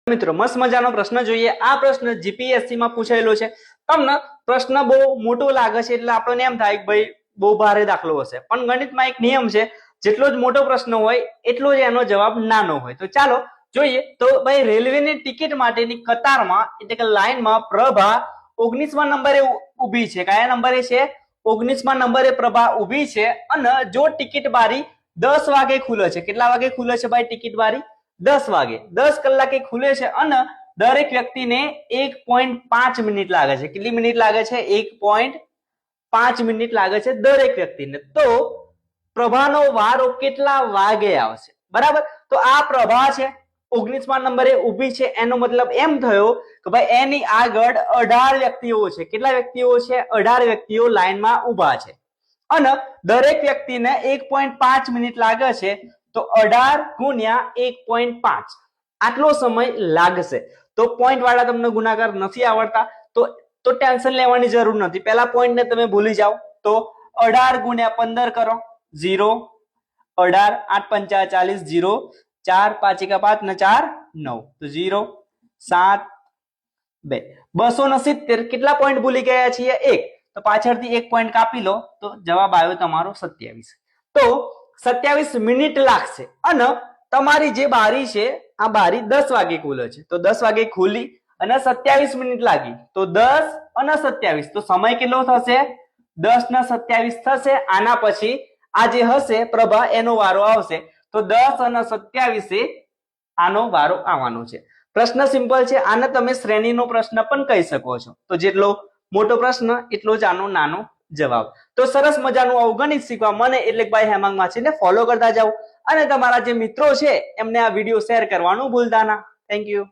મિત્રો મસ્ત મજાનો પ્રશ્ન જોઈએ। આ પ્રશ્ન જીપીએસસી માં પૂછાયેલો છે। તમને પ્રશ્ન બહુ મોટો લાગે છે એટલે આપણને એમ થાય કે ભાઈ બહુ ભારે દાખલો હશે, પણ ગણિતમાં એક નિયમ છે, જેટલો જ મોટો પ્રશ્ન હોય એટલો જ એનો જવાબ નાનો હોય। તો ચાલો જોઈએ। તો ભાઈ રેલવેની ટિકિટ માટેની કતારમાં એટલે કે લાઈનમાં પ્રભા 19મા નંબરે ઊભી છે। કયા નંબરે છે? 19મા નંબરે પ્રભા ઊભી છે અને જો ટિકિટ બારી 10 વાગે ખુલે છે। કેટલા વાગે ખુલે છે ભાઈ ટિકિટ બારી? 10 વાગે, 10 કલાકે ખુલે છે અને દરેક વ્યક્તિને 1.5 મિનિટ લાગે છે। કેટલી મિનિટ લાગે છે? 1.5 મિનિટ લાગે છે દરેક વ્યક્તિને। તો પ્રભાનો વારો કેટલા વાગે આવશે? બરાબર। તો આ પ્રભા છે 19મા નંબરે ઊભી છે, એનો મતલબ એમ થયો કે ભાઈ એની આગળ 18 વ્યક્તિઓ છે। કેટલા વ્યક્તિઓ છે? 18 વ્યક્તિઓ લાઈનમાં ઊભા છે અને દરેક વ્યક્તિને 1.5 મિનિટ લાગે છે। તો 18 ગુણ્યા 1.5 આટલો સમય લાગશે। તો પોઈન્ટ વાળા તમને ગુણાકાર નથી આવડતા તો ટેન્શન લેવાની જરૂર નથી, પહેલા પોઈન્ટ ને તમે ભૂલી જાઓ। તો 18 ગુણ્યા 15 કરો, 0, 18, 8 પંચા 40, 0, 4 5 5 ને 4 9, તો 0 7 2 270। કેટલા પોઈન્ટ ભૂલી ગયા છીએ? 1, તો પાછળથી 1 પોઈન્ટ કાપી લો તો જવાબ આવ્યો તમારો 27। તો 27 મિનિટ લાગશે અને તમારી જે બારી છે આ બારી 10 વાગે ખુલે છે, તો 10 વાગે ખુલી અને 27 મિનિટ લાગી, તો 10 અને 27 તો સમય કેટલો થશે? 10 ને 27 થશે। આના પછી આ જે હશે પ્રભા એનો વારો આવશે, તો 10 અને 27 આનો વારો આવવાનો છે। પ્રશ્ન સિમ્પલ છે, આને તમે શ્રેણીનો પ્રશ્ન પણ કહી શકો છો। તો જેટલો મોટો પ્રશ્ન એટલો જ આનો નાનો જવાબ। તો સરસ મજાનું આવું ગણિત શીખવા મને એટલે ભાઈ હેમાંગ માછીને ફોલો કરતા જાઓ અને તમારા જે મિત્રો છે એમને આ વિડીયો શેર કરવાનું ભૂલતા ના। Thank you.